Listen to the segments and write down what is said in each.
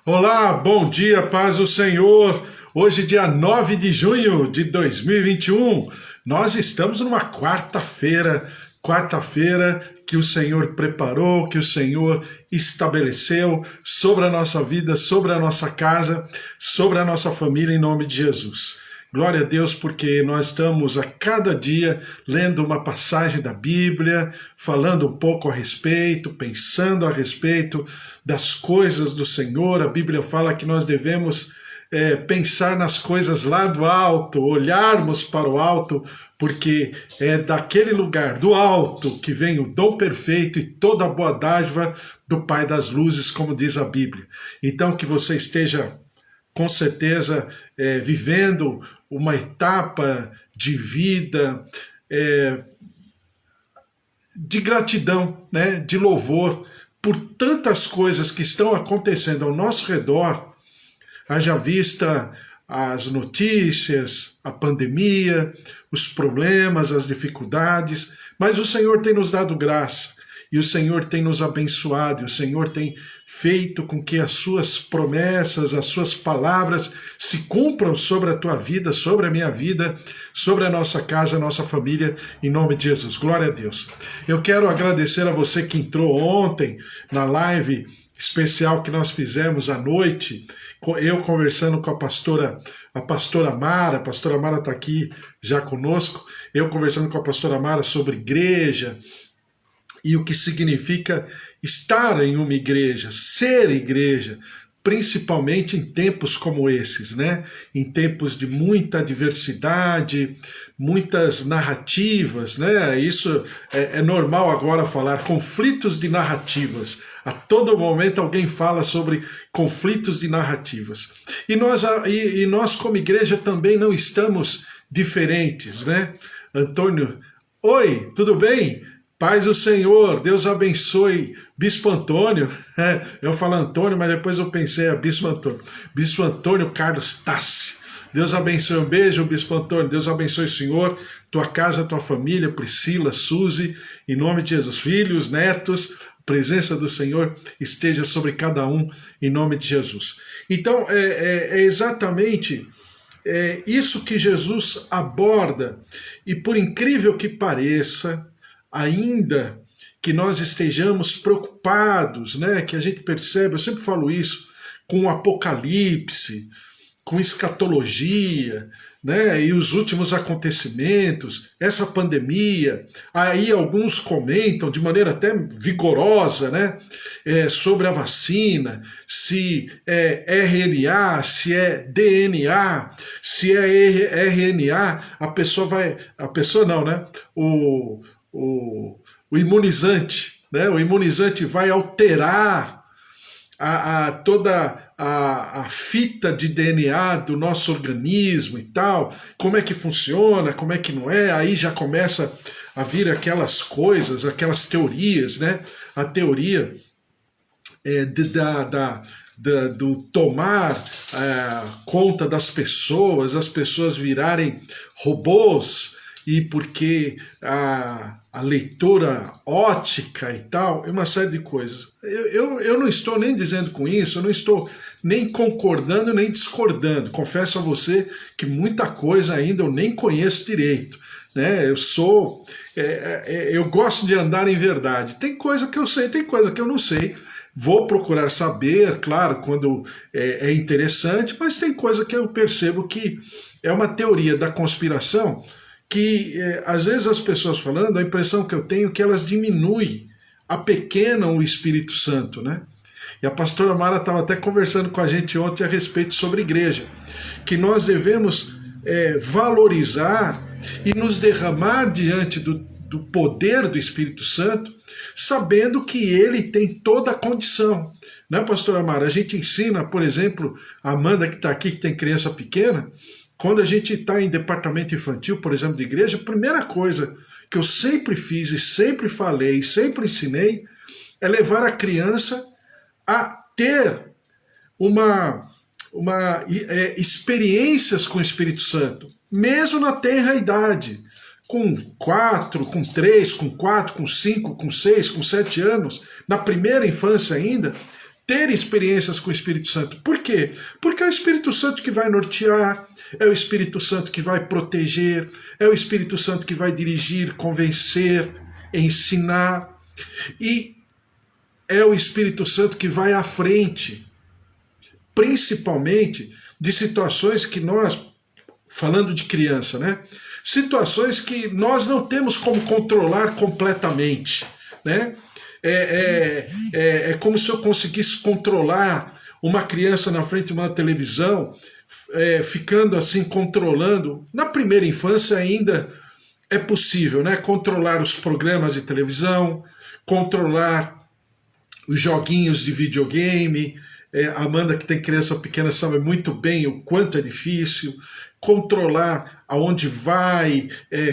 Olá, bom dia, paz do Senhor. Hoje, dia 9 de junho de 2021, nós estamos numa quarta-feira que o Senhor preparou, que o Senhor estabeleceu sobre a nossa vida, sobre a nossa casa, sobre a nossa família, em nome de Jesus. Glória a Deus, porque nós estamos a cada dia lendo uma passagem da Bíblia, falando um pouco a respeito, pensando a respeito das coisas do Senhor. A Bíblia fala que nós devemos pensar nas coisas lá do alto, olharmos para o alto, porque é daquele lugar, do alto, que vem o dom perfeito e toda a boa dádiva do Pai das luzes, como diz a Bíblia. Então, que você esteja com certeza vivendo uma etapa de vida de gratidão, né, de louvor por tantas coisas que estão acontecendo ao nosso redor, haja vista as notícias, a pandemia, os problemas, as dificuldades, mas o Senhor tem nos dado graça. E o Senhor tem nos abençoado, e o Senhor tem feito com que as suas promessas, as suas palavras se cumpram sobre a tua vida, sobre a minha vida, sobre a nossa casa, a nossa família, em nome de Jesus. Glória a Deus. Eu quero agradecer a você que entrou ontem na live especial que nós fizemos à noite, eu conversando com a pastora Mara. A pastora Mara está aqui já conosco, eu conversando com a pastora Mara sobre igreja, e o que significa estar em uma igreja, ser igreja, principalmente em tempos como esses, né? Em tempos de muita diversidade, muitas narrativas, né? Isso é normal agora falar, conflitos de narrativas. A todo momento alguém fala sobre conflitos de narrativas. E nós como igreja também não estamos diferentes, né? Antônio, oi, tudo bem? Paz do Senhor, Deus abençoe Bispo Antônio. Eu falo Antônio, mas depois eu pensei a Bispo Antônio. Bispo Antônio Carlos Tassi. Deus abençoe, um beijo, Bispo Antônio. Deus abençoe o Senhor, tua casa, tua família, Priscila, Suzy, em nome de Jesus. Filhos, netos, a presença do Senhor esteja sobre cada um, em nome de Jesus. Então, é exatamente isso que Jesus aborda. E por incrível que pareça, ainda que nós estejamos preocupados, né, que a gente percebe, eu sempre falo isso, com o Apocalipse, com escatologia, né, e os últimos acontecimentos, essa pandemia, aí alguns comentam de maneira até vigorosa, né, sobre a vacina, se é RNA, se é DNA, se é RNA, a pessoa não, né, o imunizante, né? O imunizante vai alterar toda a fita de DNA do nosso organismo e tal, como é que funciona, como é que não é, aí já começa a vir aquelas coisas, aquelas teorias, né? A teoria do tomar conta das pessoas, as pessoas virarem robôs, e porque a leitura ótica e tal, é uma série de coisas. Eu não estou nem dizendo com isso, eu não estou nem concordando nem discordando. Confesso a você que muita coisa ainda eu nem conheço direito, né? Eu gosto de andar em verdade. Tem coisa que eu sei, tem coisa que eu não sei. Vou procurar saber, claro, quando é interessante, mas tem coisa que eu percebo que é uma teoria da conspiração, que às vezes as pessoas falando, a impressão que eu tenho é que elas diminuem, apequenam o Espírito Santo, né? E a pastora Mara estava até conversando com a gente ontem a respeito sobre igreja, que nós devemos valorizar e nos derramar diante do poder do Espírito Santo, sabendo que ele tem toda a condição. Né, pastora Mara? A gente ensina, por exemplo, a Amanda que está aqui, que tem criança pequena, quando a gente está em departamento infantil, por exemplo, de igreja, a primeira coisa que eu sempre fiz e sempre falei, sempre ensinei, é levar a criança a ter experiências com o Espírito Santo, mesmo na tenra idade, com 4, com 3, com 4, com 5, com 6, com 7 anos, na primeira infância ainda, ter experiências com o Espírito Santo. Por quê? Porque é o Espírito Santo que vai nortear, é o Espírito Santo que vai proteger, é o Espírito Santo que vai dirigir, convencer, ensinar, e é o Espírito Santo que vai à frente, principalmente de situações que nós, falando de criança, né? Situações que nós não temos como controlar completamente, né? É como se eu conseguisse controlar uma criança na frente de uma televisão, ficando assim, controlando. Na primeira infância ainda é possível, né? Controlar os programas de televisão, controlar os joguinhos de videogame. A Amanda, que tem criança pequena, sabe muito bem o quanto é difícil controlar aonde vai,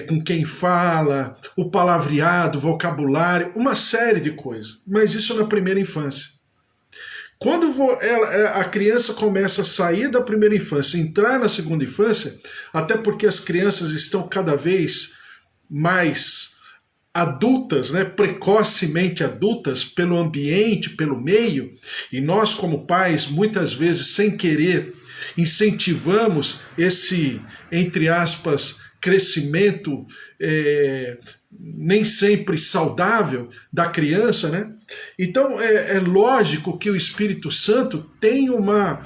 com quem fala, o palavreado, o vocabulário, uma série de coisas. Mas isso na primeira infância. Quando a criança começa a sair da primeira infância, entrar na segunda infância, até porque as crianças estão cada vez mais adultas, né, precocemente adultas, pelo ambiente, pelo meio, e nós como pais, muitas vezes, sem querer, incentivamos esse, entre aspas, crescimento nem sempre saudável da criança, né? Então é lógico que o Espírito Santo tem uma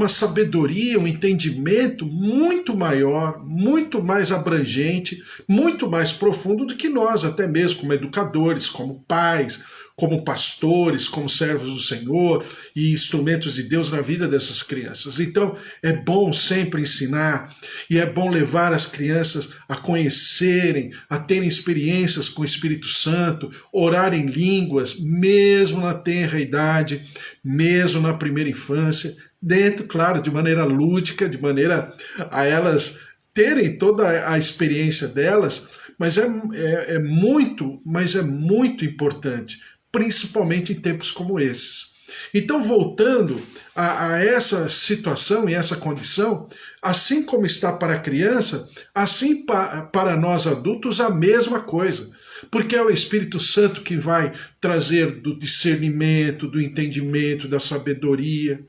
sabedoria, um entendimento muito maior, muito mais abrangente, muito mais profundo do que nós, até mesmo como educadores, como pais, como pastores, como servos do Senhor e instrumentos de Deus na vida dessas crianças. Então é bom sempre ensinar e é bom levar as crianças a conhecerem, a terem experiências com o Espírito Santo, orar em línguas, mesmo na tenra idade, mesmo na primeira infância, dentro, claro, de maneira lúdica, de maneira a elas terem toda a experiência delas, mas é muito importante, principalmente em tempos como esses. Então, voltando a essa situação e essa condição, assim como está para a criança, assim para nós adultos a mesma coisa. Porque é o Espírito Santo que vai trazer do discernimento, do entendimento, da sabedoria,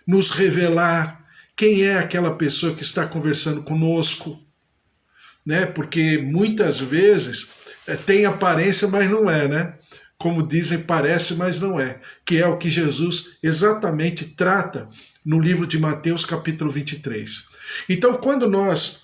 nos revelar quem é aquela pessoa que está conversando conosco, né? Porque muitas vezes tem aparência, mas não é, né? Como dizem, parece, mas não é, que é o que Jesus exatamente trata no livro de Mateus, capítulo 23. Então, quando nós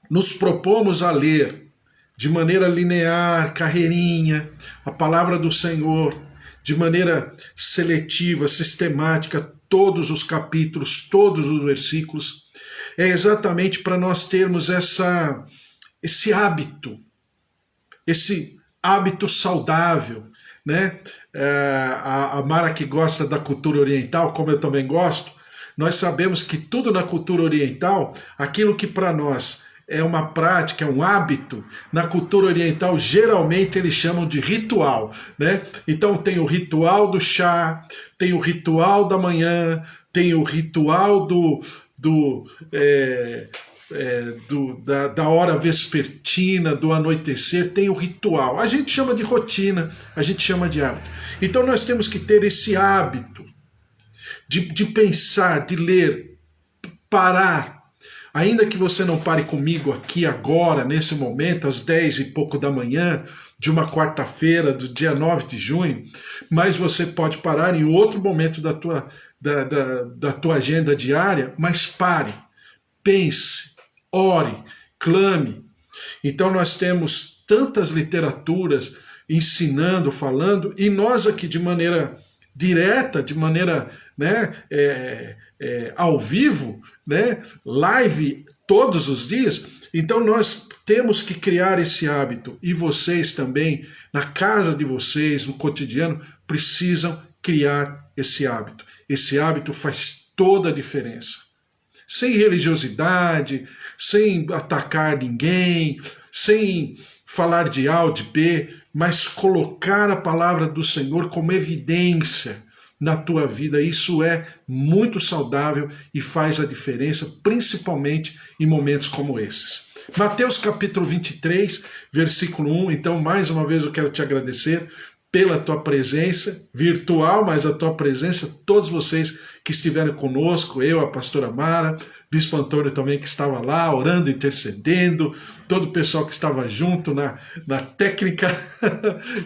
nos propomos a ler de maneira linear, carreirinha, a palavra do Senhor, de maneira seletiva, sistemática, todos os capítulos, todos os versículos, é exatamente para nós termos esse hábito saudável, né? A Mara, que gosta da cultura oriental, como eu também gosto, nós sabemos que tudo na cultura oriental, aquilo que para nós é uma prática, é um hábito, na cultura oriental geralmente eles chamam de ritual, né? Então tem o ritual do chá, tem o ritual da manhã, tem o ritual da hora vespertina, do anoitecer, tem o ritual. A gente chama de rotina, a gente chama de hábito. Então nós temos que ter esse hábito de pensar, de ler, parar. Ainda que você não pare comigo aqui agora, nesse momento, às 10 e pouco da manhã, de uma quarta-feira, do dia 9 de junho, mas você pode parar em outro momento da tua agenda diária, mas pare, pense, ore, clame. Então nós temos tantas literaturas ensinando, falando, e nós aqui de maneira direta, de maneira, né, ao vivo, né, live todos os dias. Então nós temos que criar esse hábito, e vocês também, na casa de vocês, no cotidiano, precisam criar esse hábito. Esse hábito faz toda a diferença. Sem religiosidade, sem atacar ninguém, sem falar de A ou de B, mas colocar a palavra do Senhor como evidência na tua vida. Isso é muito saudável e faz a diferença, principalmente em momentos como esses. Mateus capítulo 23, versículo 1. Então, mais uma vez eu quero te agradecer pela tua presença, virtual, mas a tua presença, todos vocês que estiveram conosco, eu, a pastora Mara, Bispo Antônio também que estava lá, orando, intercedendo, todo o pessoal que estava junto na técnica,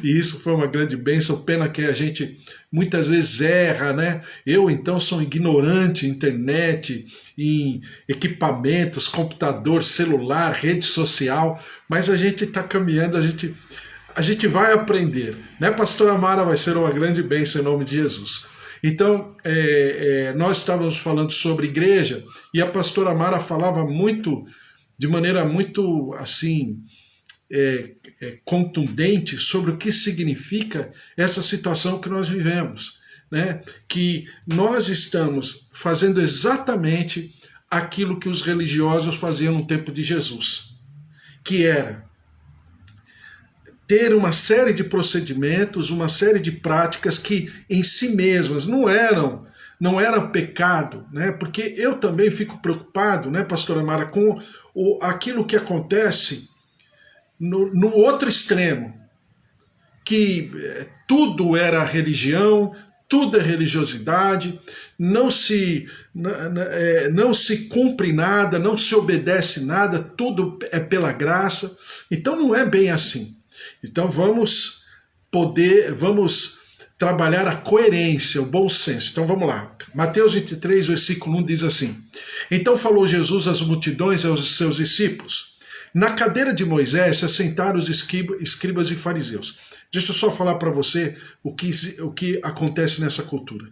e isso foi uma grande bênção, pena que a gente muitas vezes erra, né? Eu então sou ignorante em internet, em equipamentos, computador, celular, rede social, mas a gente está caminhando, a gente vai aprender, né? Pastora Mara vai ser uma grande bênção em nome de Jesus. Então, nós estávamos falando sobre igreja e a pastora Mara falava muito, de maneira muito assim, contundente sobre o que significa essa situação que nós vivemos, né? Que nós estamos fazendo exatamente aquilo que os religiosos faziam no tempo de Jesus, que era ter uma série de procedimentos, uma série de práticas que em si mesmas não eram pecado, né? Porque eu também fico preocupado, né, pastora Mara, com aquilo que acontece no outro extremo, que tudo era religião, tudo é religiosidade, não se cumpre nada, não se obedece nada, tudo é pela graça. Então não é bem assim. Então vamos trabalhar a coerência, o bom senso. Então vamos lá. Mateus 23, versículo 1 diz assim: Então falou Jesus às multidões e aos seus discípulos: Na cadeira de Moisés se assentaram os escribas e fariseus. Deixa eu só falar para você o que acontece nessa cultura.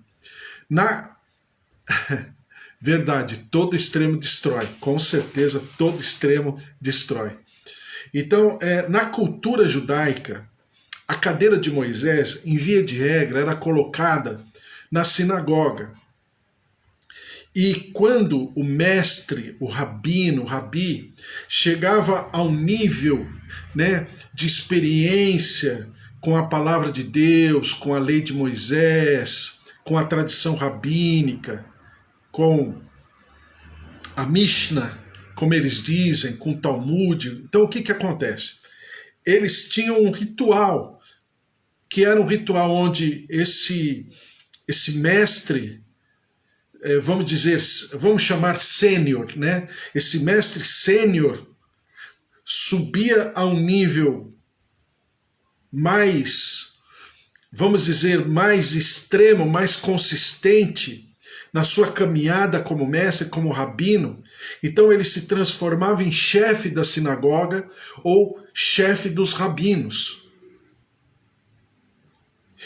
Verdade, todo extremo destrói. Com certeza, todo extremo destrói. Então, na cultura judaica, a cadeira de Moisés, em via de regra, era colocada na sinagoga. E quando o mestre, o rabino, o rabi, chegava a um nível, né, de experiência com a palavra de Deus, com a lei de Moisés, com a tradição rabínica, com a Mishnah, como eles dizem, com o Talmud. Então o que acontece? Eles tinham um ritual, que era um ritual onde esse mestre, vamos chamar sênior, né? Esse mestre sênior subia a um nível mais, vamos dizer, mais extremo, mais consistente na sua caminhada como mestre, como rabino. Então ele se transformava em chefe da sinagoga ou chefe dos rabinos.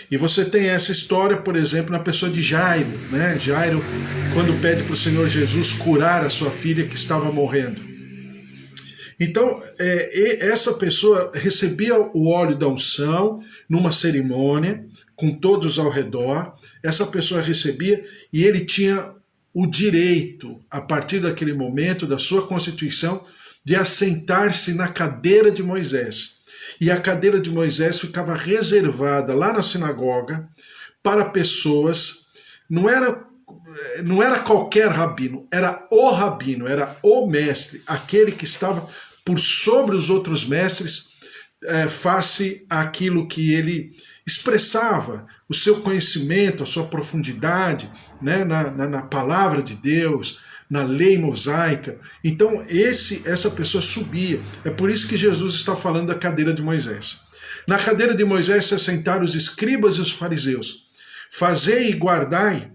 E você tem essa história, por exemplo, na pessoa de Jairo, né? Jairo, quando pede para o Senhor Jesus curar a sua filha que estava morrendo. Então, essa pessoa recebia o óleo da unção numa cerimônia, com todos ao redor. Essa pessoa recebia e ele tinha o direito, a partir daquele momento, da sua constituição, de assentar-se na cadeira de Moisés. E a cadeira de Moisés ficava reservada lá na sinagoga para pessoas, não era qualquer rabino, era o mestre, aquele que estava por sobre os outros mestres, face àquilo que ele expressava, o seu conhecimento, a sua profundidade, né, na palavra de Deus, na lei mosaica. Então essa pessoa subia. É por isso que Jesus está falando da cadeira de Moisés. Na cadeira de Moisés se assentaram os escribas e os fariseus. Fazei e guardai,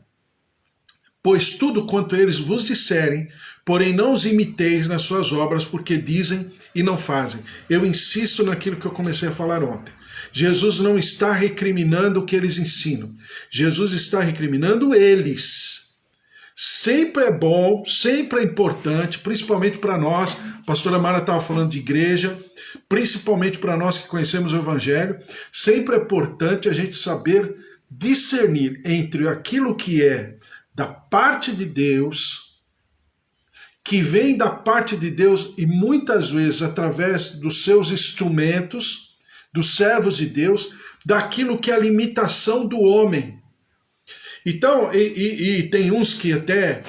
pois tudo quanto eles vos disserem, porém não os imiteis nas suas obras, porque dizem e não fazem. Eu insisto naquilo que eu comecei a falar ontem. Jesus não está recriminando o que eles ensinam. Jesus está recriminando eles. Sempre é bom, sempre é importante, principalmente para nós, a pastora Mara estava falando de igreja, principalmente para nós que conhecemos o Evangelho, sempre é importante a gente saber discernir entre aquilo que é da parte de Deus, que vem da parte de Deus e muitas vezes através dos seus instrumentos, dos servos de Deus, daquilo que é a limitação do homem. Então, e tem uns que até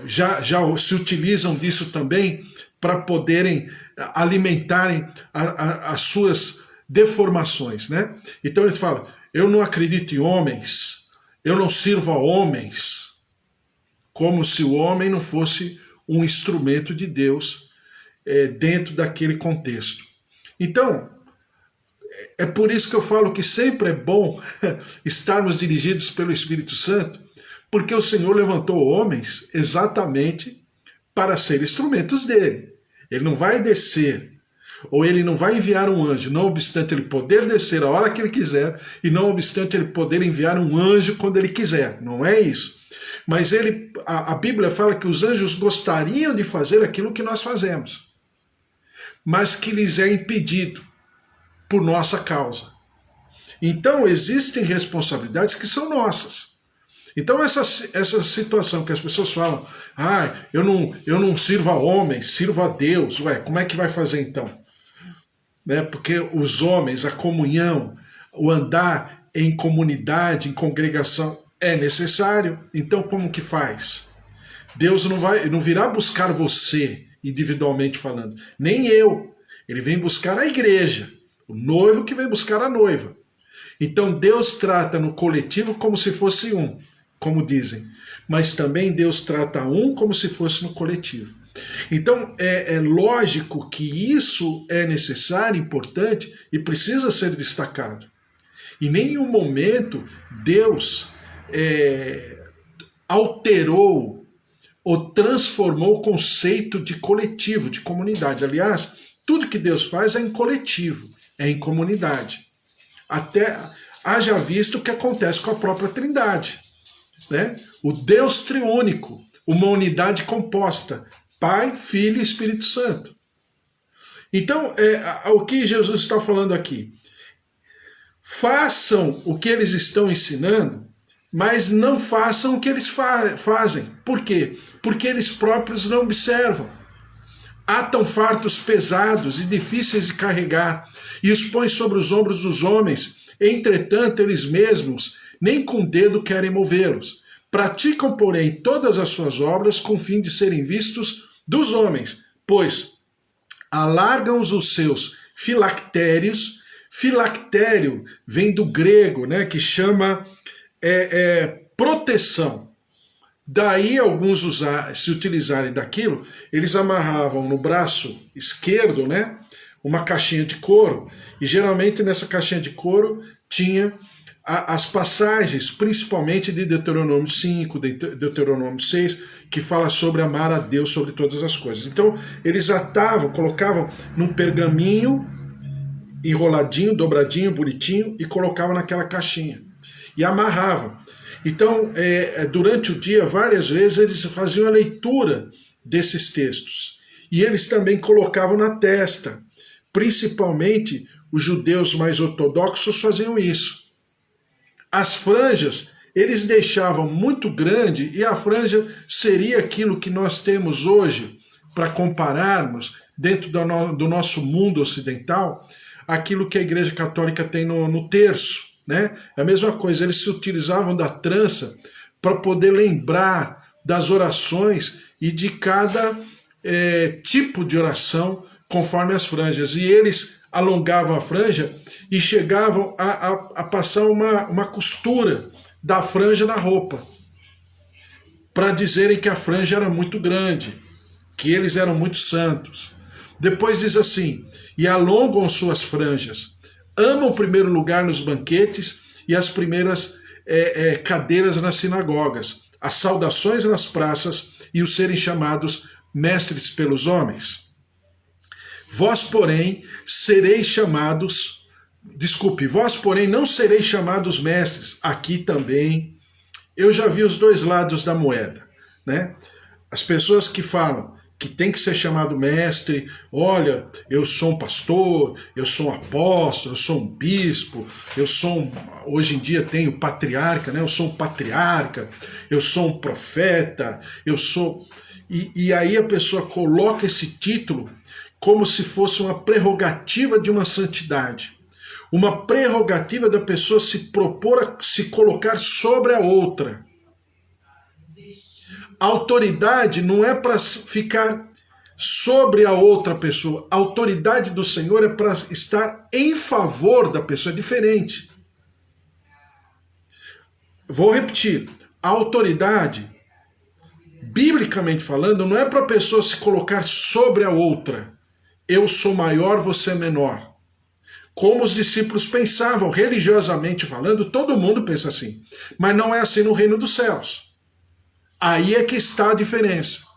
já se utilizam disso também para poderem alimentarem as suas deformações, né? Então ele fala, eu não acredito em homens, eu não sirvo a homens, como se o homem não fosse um instrumento de Deus dentro daquele contexto. Então, é por isso que eu falo que sempre é bom estarmos dirigidos pelo Espírito Santo, porque o Senhor levantou homens exatamente para ser instrumentos dele. Ele não vai descer, ou ele não vai enviar um anjo, não obstante ele poder descer a hora que ele quiser, e não obstante ele poder enviar um anjo quando ele quiser. Não é isso. Mas a Bíblia fala que os anjos gostariam de fazer aquilo que nós fazemos, mas que lhes é impedido por nossa causa. Então existem responsabilidades que são nossas. Então essa situação que as pessoas falam, eu não sirvo a homem, sirvo a Deus. Ué, como é que vai fazer então? Né? Porque os homens, a comunhão, o andar em comunidade, em congregação é necessário. Então como que faz? Deus não virá buscar você individualmente falando, nem eu. Ele vem buscar a igreja, o noivo que vem buscar a noiva. Então Deus trata no coletivo como se fosse um, como dizem, mas também Deus trata um como se fosse no coletivo. Então é lógico que isso é necessário, importante e precisa ser destacado. Em nenhum momento Deus alterou ou transformou o conceito de coletivo, de comunidade. Aliás, tudo que Deus faz é em coletivo, é em comunidade. Até haja visto o que acontece com a própria Trindade, né? O Deus triúnico, uma unidade composta, Pai, Filho e Espírito Santo. Então, o que Jesus está falando aqui? Façam o que eles estão ensinando, mas não façam o que eles fazem. Por quê? Porque eles próprios não observam. Atam fartos pesados e difíceis de carregar, e os põem sobre os ombros dos homens. Entretanto, eles mesmos nem com o dedo querem movê-los. Praticam, porém, todas as suas obras com o fim de serem vistos dos homens, pois alargam os seus filactérios. Filactério vem do grego, né, que chama proteção. Daí alguns se utilizarem daquilo, eles amarravam no braço esquerdo, né, uma caixinha de couro, e geralmente nessa caixinha de couro tinha as passagens, principalmente de Deuteronômio 5, Deuteronômio 6, que fala sobre amar a Deus sobre todas as coisas. Então eles atavam, colocavam num pergaminho enroladinho, dobradinho, bonitinho, e colocavam naquela caixinha e amarravam. Então, durante o dia, várias vezes, eles faziam a leitura desses textos. E eles também colocavam na testa. Principalmente, os judeus mais ortodoxos faziam isso. As franjas, eles deixavam muito grande, e a franja seria aquilo que nós temos hoje, para compararmos, dentro do nosso mundo ocidental, aquilo que a Igreja Católica tem no terço. Né? É a mesma coisa, eles se utilizavam da trança para poder lembrar das orações e de cada tipo de oração conforme as franjas. E eles alongavam a franja e chegavam a passar uma costura da franja na roupa, para dizerem que a franja era muito grande, que eles eram muito santos. Depois diz assim, e alongam suas franjas, amam o primeiro lugar nos banquetes e as primeiras cadeiras nas sinagogas, as saudações nas praças e os serem chamados mestres pelos homens. Vós, porém, vós, porém, não sereis chamados mestres. Aqui também, eu já vi os dois lados da moeda, né? As pessoas que falam que tem que ser chamado mestre, olha, eu sou um pastor, eu sou um apóstolo, eu sou um bispo, hoje em dia tenho patriarca, né? Eu sou um patriarca, eu sou um profeta, eu sou... E aí a pessoa coloca esse título como se fosse uma prerrogativa de uma santidade. Uma prerrogativa da pessoa se propor a se colocar sobre a outra. A autoridade não é para ficar sobre a outra pessoa. A autoridade do Senhor é para estar em favor da pessoa, é diferente. Vou repetir, a autoridade, biblicamente falando, não é para a pessoa se colocar sobre a outra. Eu sou maior, você é menor. Como os discípulos pensavam, religiosamente falando, todo mundo pensa assim. Mas não é assim no reino dos céus. Aí é que está a diferença.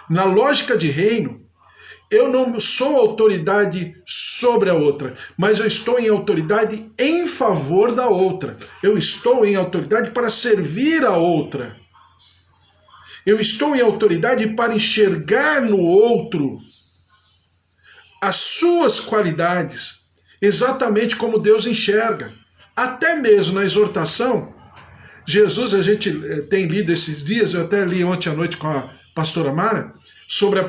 Na lógica de reino, eu não sou autoridade sobre a outra, mas eu estou em autoridade em favor da outra. Eu estou em autoridade para servir a outra. Eu estou em autoridade para enxergar no outro as suas qualidades, exatamente como Deus enxerga. Até mesmo na exortação, Jesus, a gente tem lido esses dias, eu até li ontem à noite com a pastora Mara, sobre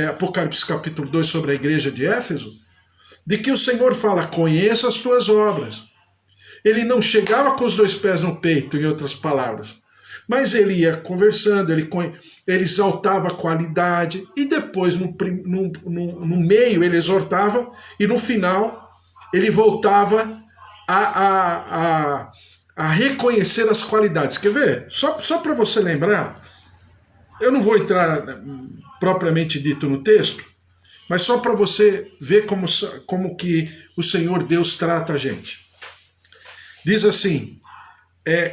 Apocalipse capítulo 2, sobre a igreja de Éfeso, de que o Senhor fala, conheça as tuas obras. Ele não chegava com os 2 pés no peito, em outras palavras, mas ele ia conversando, ele exaltava a qualidade, e depois, no meio, ele exortava, e no final, ele voltava a reconhecer as qualidades. Quer ver? Só para você lembrar, eu não vou entrar propriamente dito no texto, mas só para você ver como que o Senhor Deus trata a gente. Diz assim,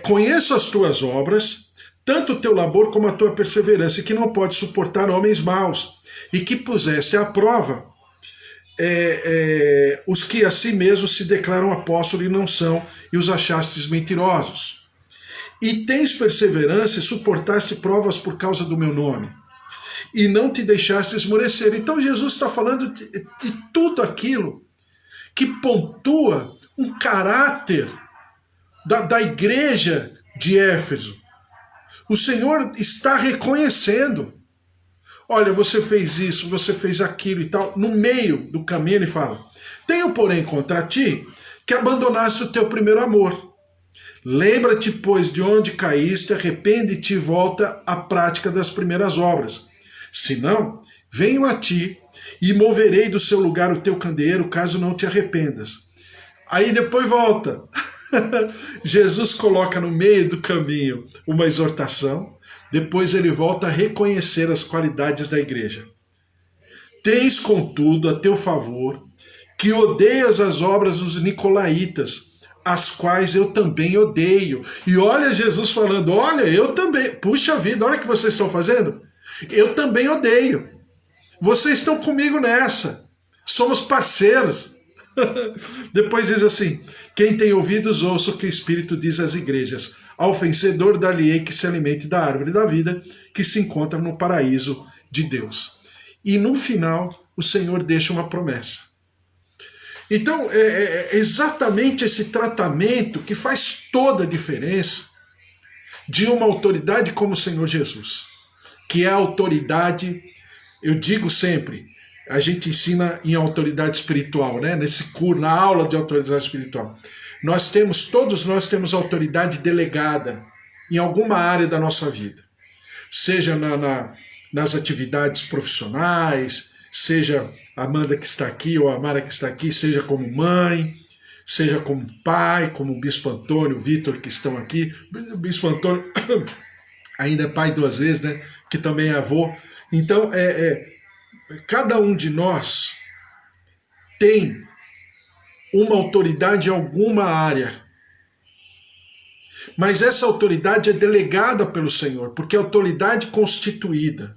conheço as tuas obras, tanto o teu labor como a tua perseverança, e que não pode suportar homens maus, e que puseste à prova os que a si mesmos se declaram apóstolos e não são, e os achastes mentirosos. E tens perseverança e suportaste provas por causa do meu nome, e não te deixaste esmorecer. Então Jesus está falando de tudo aquilo que pontua um caráter da igreja de Éfeso. O Senhor está reconhecendo. Olha, você fez isso, você fez aquilo e tal. No meio do caminho ele fala, tenho porém contra ti que abandonaste o teu primeiro amor. Lembra-te, pois, de onde caíste, arrepende-te e volta à prática das primeiras obras. Senão, venho a ti e moverei do seu lugar o teu candeeiro, caso não te arrependas. Aí depois volta. Jesus coloca no meio do caminho uma exortação, depois ele volta a reconhecer as qualidades da igreja. Tens, contudo, a teu favor, que odeias as obras dos nicolaítas, as quais eu também odeio. E olha Jesus falando, olha, eu também, puxa vida, olha o que vocês estão fazendo. Eu também odeio. Vocês estão comigo nessa. Somos parceiros. Depois diz assim, quem tem ouvidos ouça o que o Espírito diz às igrejas. Ao vencedor dar-lhe-ei que se alimente da árvore da vida, que se encontra no paraíso de Deus. E no final, o Senhor deixa uma promessa. Então, é exatamente esse tratamento que faz toda a diferença de uma autoridade como o Senhor Jesus, que é a autoridade, eu digo sempre, a gente ensina em autoridade espiritual, né? Nesse curso, na aula de autoridade espiritual. Todos nós temos autoridade delegada em alguma área da nossa vida. Seja nas atividades profissionais, seja a Amanda que está aqui ou a Mara que está aqui, seja como mãe, seja como pai, como o Bispo Antônio, o Vitor que estão aqui. O Bispo Antônio ainda é pai 2 vezes, né? Que também é avô. Então, cada um de nós tem uma autoridade em alguma área. Mas essa autoridade é delegada pelo Senhor, porque a autoridade constituída,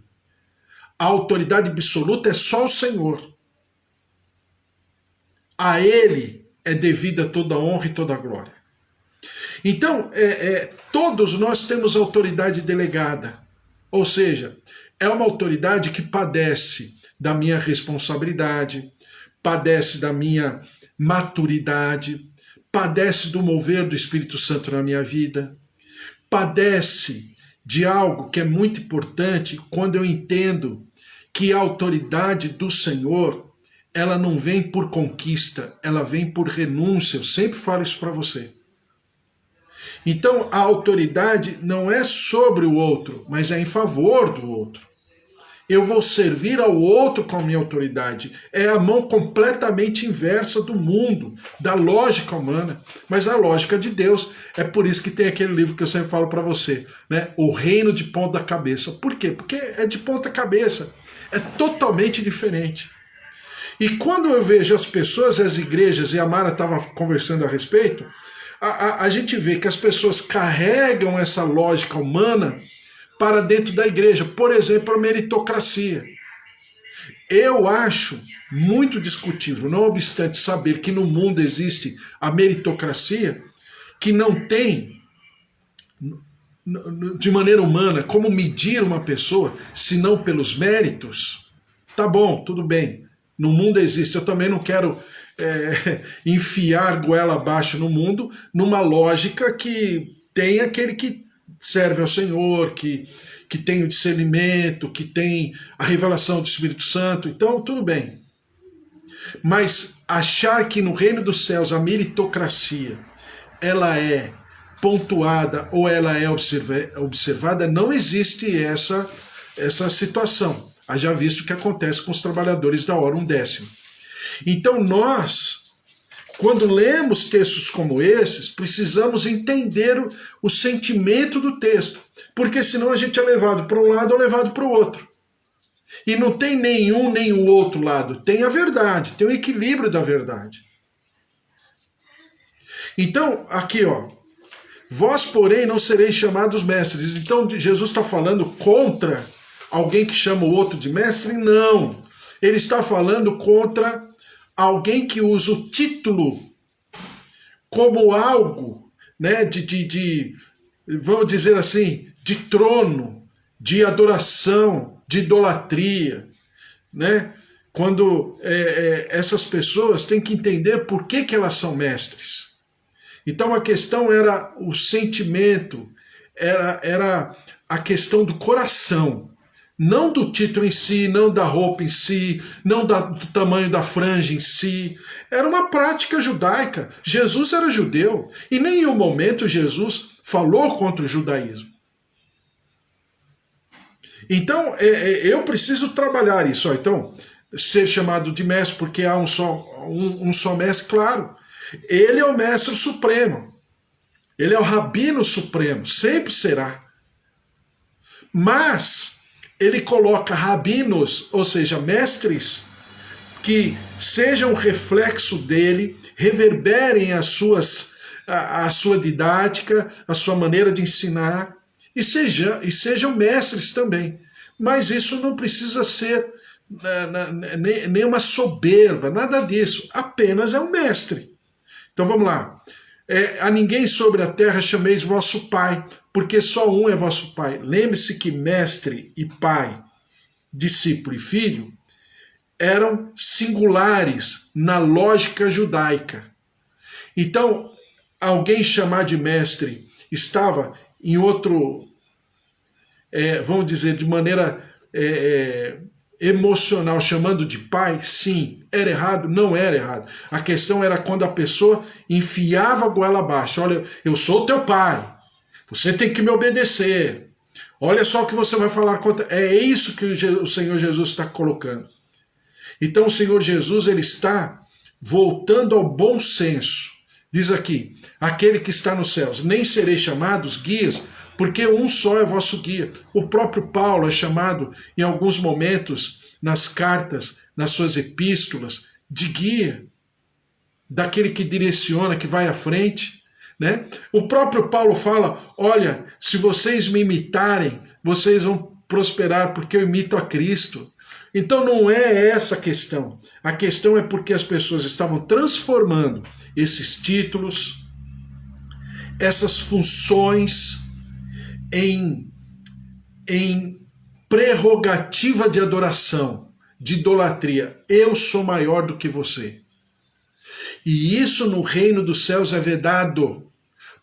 a autoridade absoluta é só o Senhor. A Ele é devida toda a honra e toda a glória. Então, todos nós temos autoridade delegada. Ou seja, é uma autoridade que padece da minha responsabilidade, padece da minha maturidade, padece do mover do Espírito Santo na minha vida, padece de algo que é muito importante quando eu entendo que a autoridade do Senhor, ela não vem por conquista, ela vem por renúncia. Eu sempre falo isso para você. Então, a autoridade não é sobre o outro, mas é em favor do outro. eu vou servir ao outro com a minha autoridade. É a mão completamente inversa do mundo, da lógica humana, mas a lógica de Deus. É por isso que tem aquele livro que eu sempre falo para você, né? O Reino de Ponta Cabeça. Por quê? Porque é de ponta cabeça. É totalmente diferente. E quando eu vejo as pessoas, as igrejas, e a Mara estava conversando a respeito, a gente vê que as pessoas carregam essa lógica humana para dentro da igreja. Por exemplo, a meritocracia. Eu acho muito discutível, não obstante saber que no mundo existe a meritocracia, que não tem, de maneira humana, como medir uma pessoa, senão pelos méritos. Tá bom, tudo bem. No mundo existe. Eu também não quero enfiar goela abaixo no mundo numa lógica que tem aquele que serve ao Senhor, que tem o discernimento, que tem a revelação do Espírito Santo. Então, tudo bem. Mas achar que no reino dos céus a meritocracia ela é pontuada ou ela é observada, não existe essa situação. Haja visto o que acontece com os trabalhadores da hora 1/10. Então nós, quando lemos textos como esses, precisamos entender o sentimento do texto, porque senão a gente é levado para um lado ou levado para o outro. E não tem nenhum nem o outro lado, tem a verdade, tem o equilíbrio da verdade. Então, aqui ó, vós porém não sereis chamados mestres. Então Jesus está falando contra alguém que chama o outro de mestre? Não. Ele está falando contra alguém que usa o título como algo, né, vamos dizer assim, de trono, de adoração, de idolatria, né? Quando essas pessoas têm que entender por que elas são mestres. Então a questão era o sentimento, era a questão do coração. Não do título em si, não da roupa em si, não do tamanho da franja em si. Era uma prática judaica. Jesus era judeu e nem em um momento Jesus falou contra o judaísmo. Então, eu preciso trabalhar isso. Então, ser chamado de mestre porque há um só mestre, claro. Ele é o mestre supremo. Ele é o rabino supremo, sempre será. Mas ele coloca rabinos, ou seja, mestres, que sejam reflexo dele, reverberem a sua didática, a sua maneira de ensinar, e sejam mestres também. Mas isso não precisa ser nenhuma soberba, nada disso. Apenas é um mestre. Então vamos lá. A ninguém sobre a terra chameis vosso pai, porque só um é vosso pai. Lembre-se que mestre e pai, discípulo e filho, eram singulares na lógica judaica. Então, alguém chamar de mestre estava em outro, vamos dizer, de maneira emocional, chamando de pai, sim. Era errado? Não era errado. A questão era quando a pessoa enfiava a goela abaixo. Olha, eu sou teu pai, você tem que me obedecer. Olha só o que você vai falar contra... É isso que o Senhor Jesus está colocando. Então o Senhor Jesus ele está voltando ao bom senso. Diz aqui, aquele que está nos céus, nem sereis chamados guias, porque um só é vosso guia. O próprio Paulo é chamado em alguns momentos, nas cartas, nas suas epístolas, de guia, daquele que direciona, que vai à frente. Né? O próprio Paulo fala, olha, se vocês me imitarem, vocês vão prosperar, porque eu imito a Cristo. Então não é essa a questão. A questão é porque as pessoas estavam transformando esses títulos, essas funções, em prerrogativa de adoração, de idolatria. Eu sou maior do que você. E isso no reino dos céus é vedado,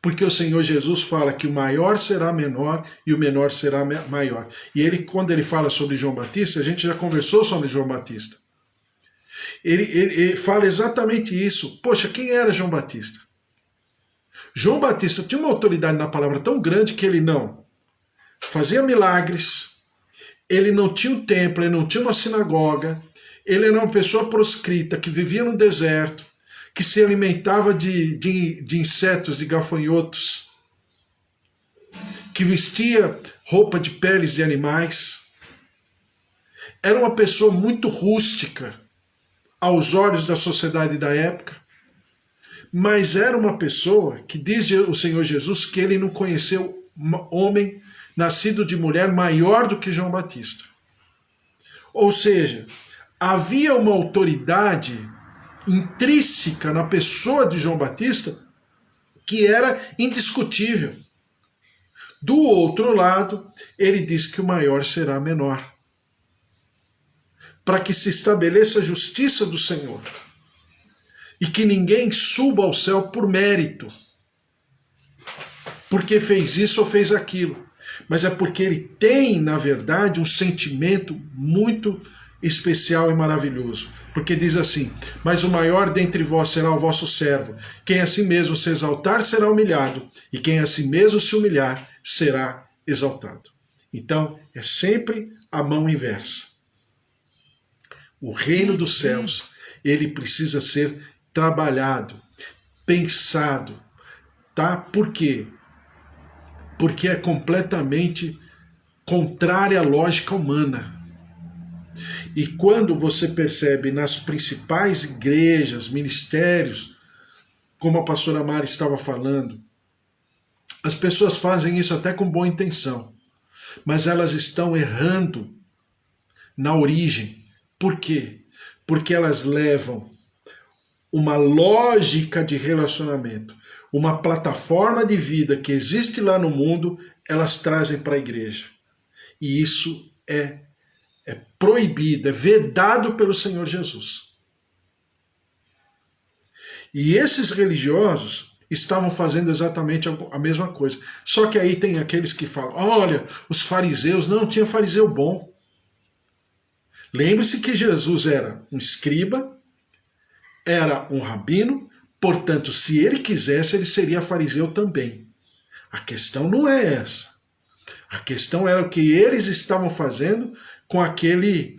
porque o Senhor Jesus fala que o maior será menor e o menor será maior. E ele, quando ele fala sobre João Batista, a gente já conversou sobre João Batista. Ele fala exatamente isso. Poxa, quem era João Batista? João Batista tinha uma autoridade na palavra tão grande que ele não fazia milagres, ele não tinha um templo, ele não tinha uma sinagoga, ele era uma pessoa proscrita que vivia no deserto, que se alimentava de insetos, de gafanhotos, que vestia roupa de peles de animais. Era uma pessoa muito rústica aos olhos da sociedade da época, mas era uma pessoa que diz o Senhor Jesus que ele não conheceu homem nascido de mulher maior do que João Batista. Ou seja, havia uma autoridade intrínseca na pessoa de João Batista que era indiscutível. Do outro lado, ele diz que o maior será menor, para que se estabeleça a justiça do Senhor e que ninguém suba ao céu por mérito, porque fez isso ou fez aquilo, mas é porque ele tem, na verdade, um sentimento muito especial e maravilhoso, porque diz assim: mas o maior dentre vós será o vosso servo, quem a si mesmo se exaltar será humilhado, e quem a si mesmo se humilhar será exaltado. Então, é sempre a mão inversa. O reino dos céus, ele precisa ser trabalhado, pensado, tá? Por quê? Porque é completamente contrária à lógica humana. E quando você percebe nas principais igrejas, ministérios, como a pastora Mari estava falando, as pessoas fazem isso até com boa intenção, mas elas estão errando na origem. Por quê? Porque elas levam uma lógica de relacionamento, uma plataforma de vida que existe lá no mundo, elas trazem para a igreja. E isso é proibido, é vedado pelo Senhor Jesus. E esses religiosos estavam fazendo exatamente a mesma coisa. Só que aí tem aqueles que falam: olha, os fariseus, não tinha fariseu bom. Lembre-se que Jesus era um escriba, era um rabino, portanto, se ele quisesse, ele seria fariseu também. A questão não é essa. A questão era o que eles estavam fazendo com aquele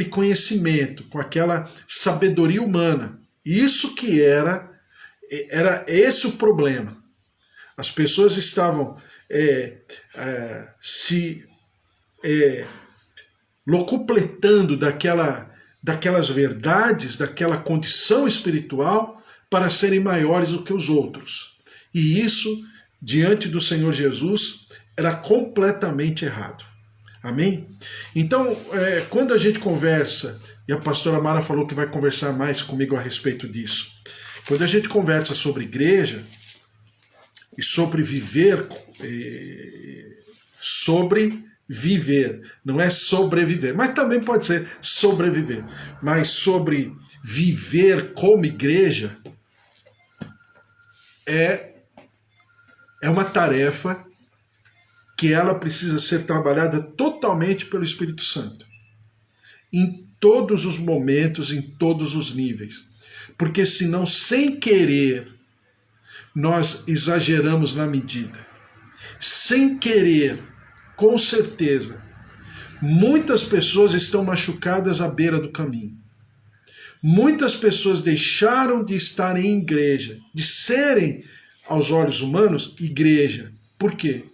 conhecimento, com aquela sabedoria humana. Isso que era esse o problema. As pessoas estavam se locupletando daquelas verdades, daquela condição espiritual para serem maiores do que os outros. E isso, diante do Senhor Jesus, era completamente errado. Amém? Então, quando a gente conversa, e a pastora Mara falou que vai conversar mais comigo a respeito disso, quando a gente conversa sobre igreja e sobre viver, não é sobreviver, mas também pode ser sobreviver, mas sobre viver como igreja é uma tarefa que ela precisa ser trabalhada totalmente pelo Espírito Santo, em todos os momentos, em todos os níveis, porque senão, sem querer, nós exageramos na medida, sem querer. Com certeza, muitas pessoas estão machucadas à beira do caminho. Muitas pessoas deixaram de estar em igreja, de serem, aos olhos humanos, igreja. Por quê?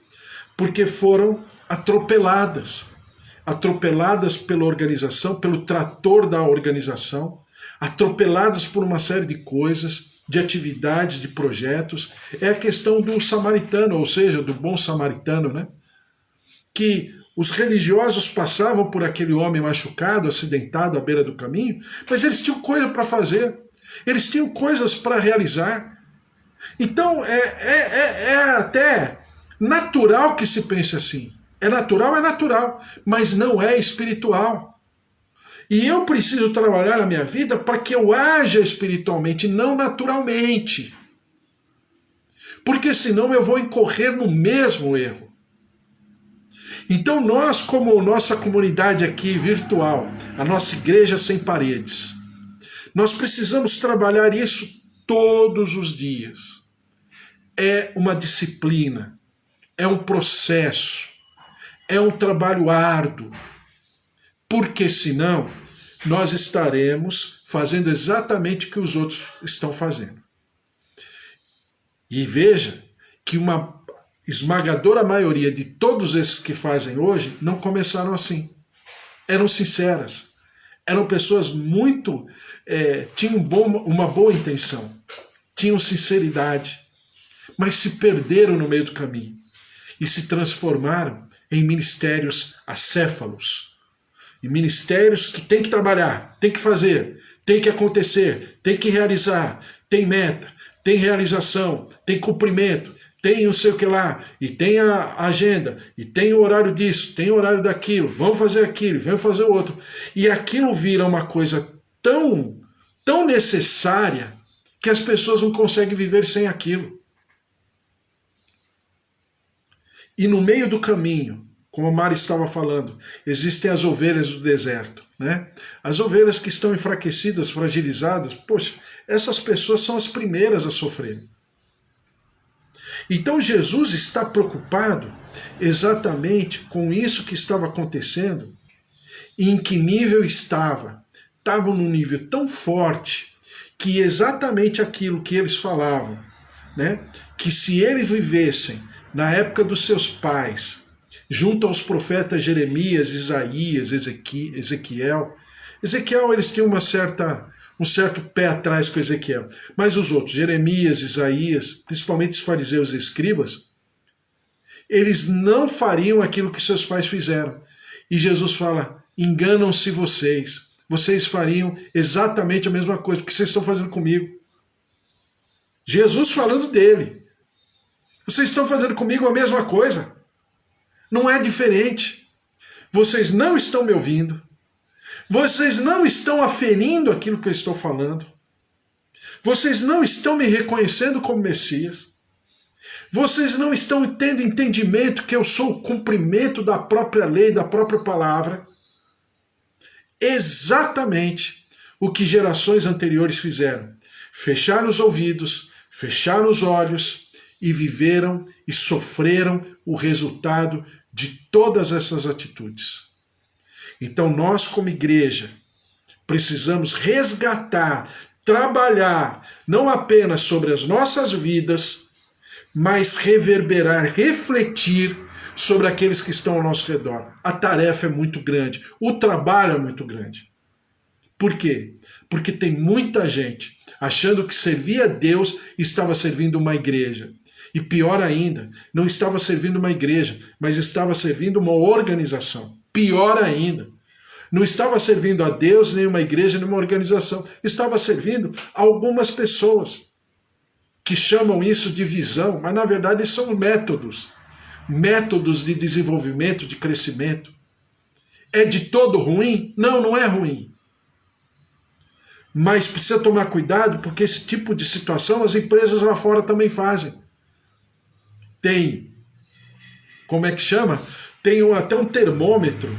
Porque foram atropeladas pela organização, pelo trator da organização, atropeladas por uma série de coisas, de atividades, de projetos. É a questão do samaritano, ou seja, do bom samaritano, né? Que os religiosos passavam por aquele homem machucado, acidentado à beira do caminho, mas eles tinham coisa para fazer, eles tinham coisas para realizar. Então é até natural que se pense assim. É natural, mas não é espiritual. E eu preciso trabalhar na minha vida para que eu haja espiritualmente, não naturalmente. Porque senão eu vou incorrer no mesmo erro. Então nós, como nossa comunidade aqui virtual, a nossa igreja sem paredes, nós precisamos trabalhar isso todos os dias. É uma disciplina, é um processo, É um trabalho árduo, porque senão nós estaremos fazendo exatamente o que os outros estão fazendo. E veja que uma esmagadora maioria de todos esses que fazem hoje não começaram assim. Eram sinceras. Eram pessoas muito... tinham uma boa intenção. Tinham sinceridade. Mas se perderam no meio do caminho. E se transformaram em ministérios acéfalos. E ministérios que tem que trabalhar, tem que fazer, tem que acontecer, tem que realizar, tem meta, tem realização, tem cumprimento, tem não sei o que lá, e tem a agenda, e tem o horário disso, tem o horário daquilo, vamos fazer aquilo, vamos fazer o outro. E aquilo vira uma coisa tão necessária que as pessoas não conseguem viver sem aquilo. E no meio do caminho, como a Mari estava falando, existem as ovelhas do deserto, né? As ovelhas que estão enfraquecidas, fragilizadas, poxa, essas pessoas são as primeiras a sofrerem. Então Jesus está preocupado exatamente com isso que estava acontecendo e em que nível estava. Estavam num nível tão forte que exatamente aquilo que eles falavam, né? Que se eles vivessem na época dos seus pais, junto aos profetas Jeremias, Isaías, Ezequiel. Ezequiel, eles tinham um certo pé atrás com Ezequiel. Mas os outros, Jeremias, Isaías, principalmente os fariseus e escribas, eles não fariam aquilo que seus pais fizeram. E Jesus fala, enganam-se vocês. Vocês fariam exatamente a mesma coisa que vocês estão fazendo comigo. Jesus falando dele. Vocês estão fazendo comigo a mesma coisa. Não é diferente. Vocês não estão me ouvindo. Vocês não estão aferindo aquilo que eu estou falando. Vocês não estão me reconhecendo como Messias. Vocês não estão tendo entendimento que eu sou o cumprimento da própria lei, da própria palavra. Exatamente o que gerações anteriores fizeram. Fecharam os ouvidos, fecharam os olhos e viveram e sofreram o resultado de todas essas atitudes. Então nós, como igreja, precisamos resgatar, trabalhar, não apenas sobre as nossas vidas, mas reverberar, refletir sobre aqueles que estão ao nosso redor. A tarefa é muito grande, o trabalho é muito grande. Por quê? Porque tem muita gente achando que servir a Deus estava servindo uma igreja. E pior ainda, não estava servindo uma igreja, mas estava servindo uma organização. Pior ainda, não estava servindo a Deus, nem uma igreja, nem uma organização. Estava servindo a algumas pessoas que chamam isso de visão, mas na verdade são métodos. Métodos de desenvolvimento, de crescimento. É de todo ruim? Não, não é ruim. Mas precisa tomar cuidado, porque esse tipo de situação as empresas lá fora também fazem. Tem, como é que chama? Tem até um termômetro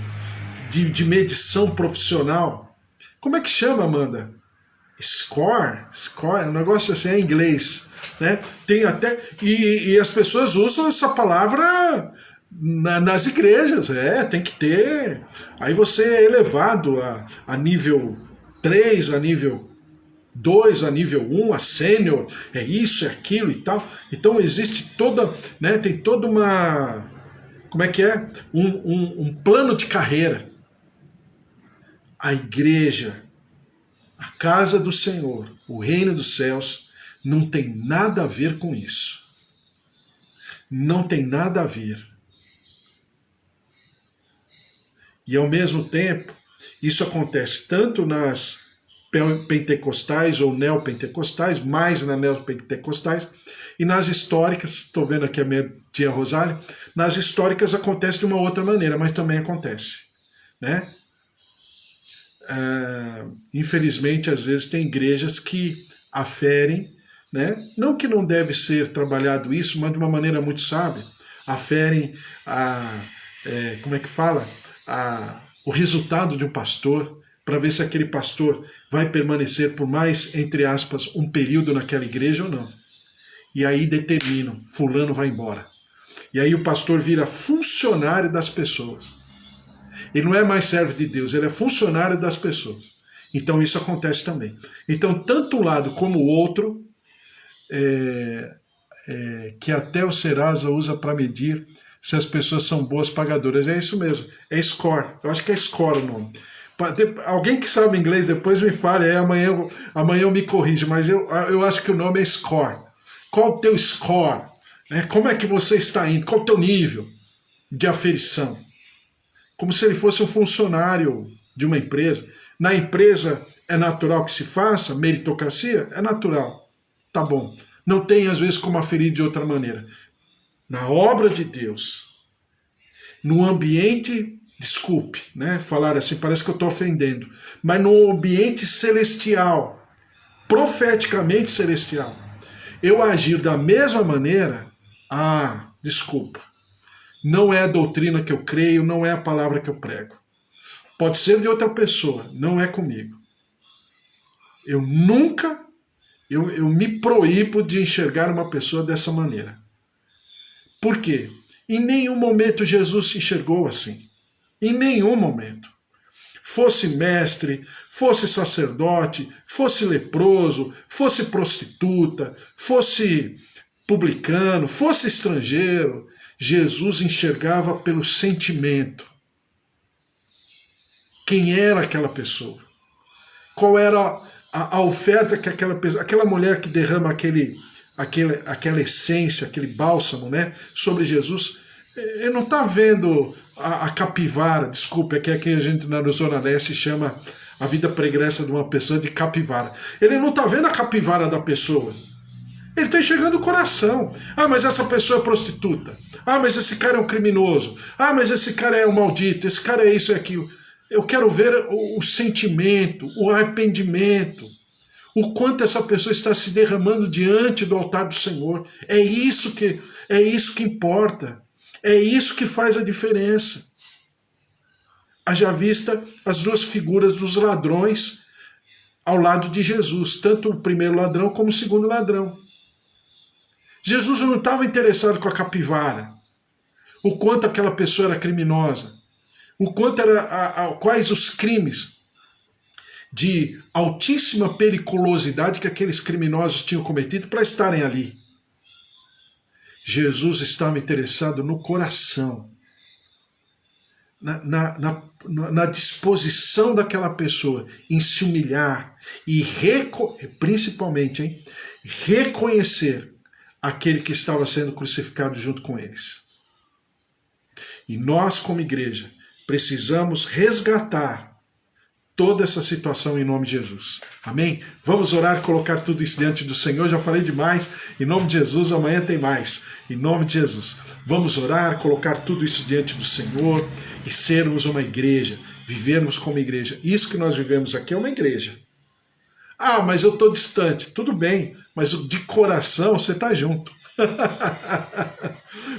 de medição profissional. Como é que chama, Amanda? Score, um negócio assim em inglês, né? Tem até e as pessoas usam essa palavra nas igrejas, tem que ter. Aí você é elevado a nível 3, a nível 2, a nível 1, a sênior, é isso, é aquilo e tal. Então existe toda, né, tem toda uma, como é que é? Um plano de carreira. A igreja, a casa do Senhor, o reino dos céus, não tem nada a ver com isso. Não tem nada a ver. E ao mesmo tempo, isso acontece tanto nas pentecostais ou neopentecostais, mais nas neopentecostais, e nas históricas, estou vendo aqui a minha tia Rosália, nas históricas acontece de uma outra maneira, mas também acontece, né? Infelizmente, às vezes tem igrejas que aferem, né? Não que não deve ser trabalhado isso, mas de uma maneira muito sábia, aferem como é que fala? O resultado de um pastor, para ver se aquele pastor vai permanecer por mais, entre aspas, um período naquela igreja ou não. E aí determinam, fulano vai embora. E aí o pastor vira funcionário das pessoas. Ele não é mais servo de Deus, ele é funcionário das pessoas. Então isso acontece também. Então, tanto um lado como o outro, que até o Serasa usa para medir se as pessoas são boas pagadoras. É isso mesmo, é score. Eu acho que é score o nome. Alguém que sabe inglês depois me fale, aí amanhã eu me corrijo, mas eu acho que o nome é score. Qual o teu score? Como é que você está indo? Qual o teu nível de aferição? Como se ele fosse um funcionário de uma empresa. Na empresa é natural que se faça, meritocracia? É natural. Tá bom. Não tem, às vezes, como aferir de outra maneira. Na obra de Deus, no ambiente, desculpe, falar assim, parece que eu estou ofendendo, mas no ambiente celestial, profeticamente celestial, eu agir da mesma maneira, desculpa, não é a doutrina que eu creio, não é a palavra que eu prego. Pode ser de outra pessoa, não é comigo. Eu nunca, eu me proíbo de enxergar uma pessoa dessa maneira. Por quê? Em nenhum momento Jesus se enxergou assim. Em nenhum momento. Fosse mestre, fosse sacerdote, fosse leproso, fosse prostituta, fosse publicano, fosse estrangeiro, Jesus enxergava pelo sentimento. Quem era aquela pessoa? Qual era a oferta que aquela pessoa, aquela mulher que derrama aquela essência, aquele bálsamo, sobre Jesus, ele não está vendo a capivara, desculpa, é que aqui a gente na Zona Leste chama a vida pregressa de uma pessoa de capivara. Ele não está vendo a capivara da pessoa. Ele está enxergando o coração. Mas essa pessoa é prostituta. Mas esse cara é um criminoso. Mas esse cara é um maldito. Esse cara é isso e aquilo. Eu quero ver o sentimento, o arrependimento, o quanto essa pessoa está se derramando diante do altar do Senhor. É isso que importa. É isso que faz a diferença. Haja vista as duas figuras dos ladrões ao lado de Jesus, tanto o primeiro ladrão como o segundo ladrão. Jesus não estava interessado com a capivara, o quanto aquela pessoa era criminosa, o quanto quais os crimes de altíssima periculosidade que aqueles criminosos tinham cometido para estarem ali. Jesus estava interessado no coração, na disposição daquela pessoa em se humilhar e principalmente reconhecer aquele que estava sendo crucificado junto com eles. E nós, como igreja, precisamos resgatar toda essa situação em nome de Jesus. Amém? Vamos orar, colocar tudo isso diante do Senhor. Já falei demais. Em nome de Jesus, amanhã tem mais. Em nome de Jesus. Vamos orar, colocar tudo isso diante do Senhor e sermos uma igreja, vivermos como igreja. Isso que nós vivemos aqui é uma igreja. Mas eu estou distante. Tudo bem, mas de coração você está junto.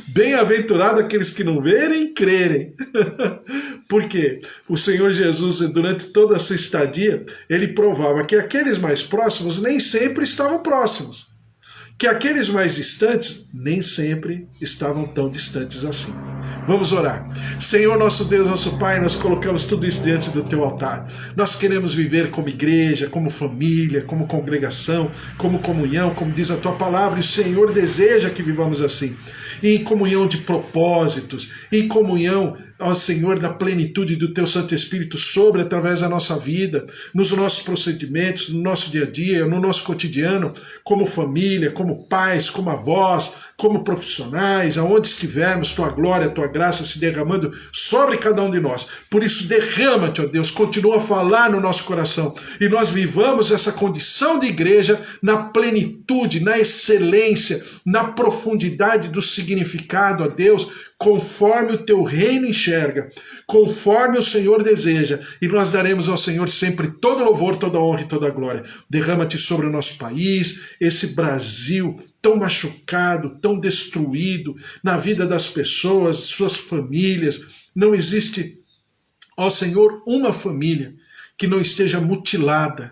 Bem-aventurado aqueles que não verem e crerem. Porque o Senhor Jesus, durante toda a sua estadia, ele provava que aqueles mais próximos nem sempre estavam próximos. Que aqueles mais distantes nem sempre estavam tão distantes assim. Vamos orar. Senhor, nosso Deus, nosso Pai, nós colocamos tudo isso diante do teu altar. Nós queremos viver como igreja, como família, como congregação, como comunhão, como diz a tua palavra, e o Senhor deseja que vivamos assim. Em comunhão de propósitos, em comunhão, ó Senhor, da plenitude do Teu Santo Espírito sobre, através da nossa vida, nos nossos procedimentos, no nosso dia a dia, no nosso cotidiano, como família, como pais, como avós, como profissionais, aonde estivermos, Tua glória, Tua graça se derramando sobre cada um de nós. Por isso, derrama-te, ó Deus, continua a falar no nosso coração, e nós vivamos essa condição de igreja na plenitude, na excelência, na profundidade do significado, ó Deus, conforme o teu reino enxerga, conforme o Senhor deseja, e nós daremos ao Senhor sempre todo louvor, toda honra e toda glória. Derrama-te sobre o nosso país, esse Brasil tão machucado, tão destruído, na vida das pessoas, suas famílias. Não existe, ó Senhor, uma família que não esteja mutilada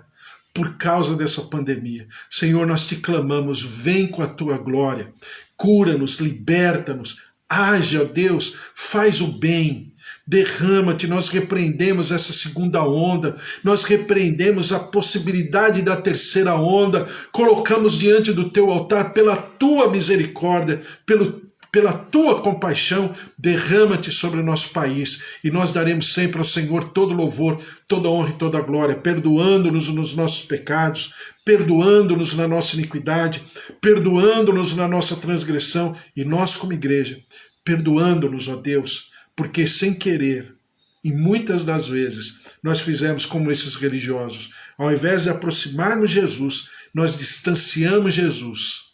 por causa dessa pandemia. Senhor, nós te clamamos, vem com a tua glória, cura-nos, liberta-nos, Age, ó Deus, faz o bem. Derrama-te, nós repreendemos essa segunda onda, nós repreendemos a possibilidade da terceira onda, colocamos diante do teu altar pela tua misericórdia, pela tua compaixão, derrama-te sobre o nosso país, e nós daremos sempre ao Senhor todo louvor, toda honra e toda glória, perdoando-nos nos nossos pecados, perdoando-nos na nossa iniquidade, perdoando-nos na nossa transgressão, e nós como igreja, perdoando-nos, ó Deus, porque sem querer, e muitas das vezes, nós fizemos como esses religiosos. Ao invés de aproximarmos Jesus, nós distanciamos Jesus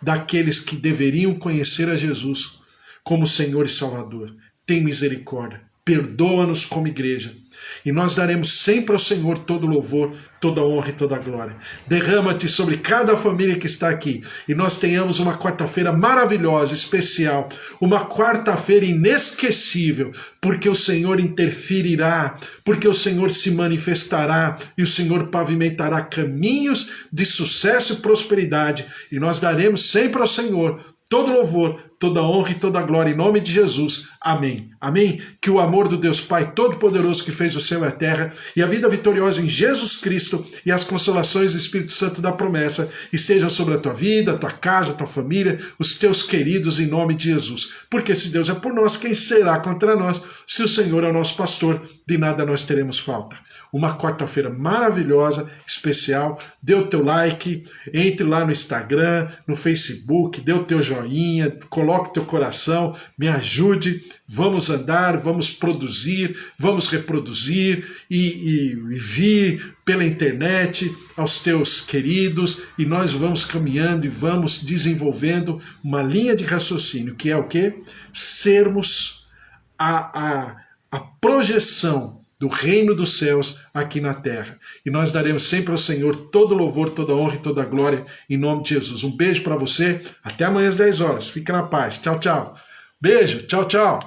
daqueles que deveriam conhecer a Jesus como Senhor e Salvador. Tem misericórdia, perdoa-nos como igreja. E nós daremos sempre ao Senhor todo louvor, toda honra e toda glória. Derrama-te sobre cada família que está aqui. E nós tenhamos uma quarta-feira maravilhosa, especial. Uma quarta-feira inesquecível. Porque o Senhor interferirá. Porque o Senhor se manifestará. E o Senhor pavimentará caminhos de sucesso e prosperidade. E nós daremos sempre ao Senhor todo louvor, toda honra e toda glória em nome de Jesus. Amém. Amém. Que o amor do Deus Pai Todo-Poderoso que fez o céu e a terra e a vida vitoriosa em Jesus Cristo e as consolações do Espírito Santo da promessa estejam sobre a tua vida, a tua casa, a tua família, os teus queridos em nome de Jesus. Porque se Deus é por nós, quem será contra nós? Se o Senhor é o nosso pastor, de nada nós teremos falta. Uma quarta-feira maravilhosa, especial. Dê o teu like, entre lá no Instagram, no Facebook, dê o teu joinha, coloque teu coração, me ajude. Vamos andar, vamos produzir, vamos reproduzir e vir pela internet aos teus queridos e nós vamos caminhando e vamos desenvolvendo uma linha de raciocínio, que é o quê? Sermos a projeção do reino dos céus aqui na terra. E nós daremos sempre ao Senhor todo louvor, toda honra e toda glória em nome de Jesus. Um beijo para você, até amanhã às 10 horas. Fica na paz. Tchau, tchau. Beijo, tchau, tchau.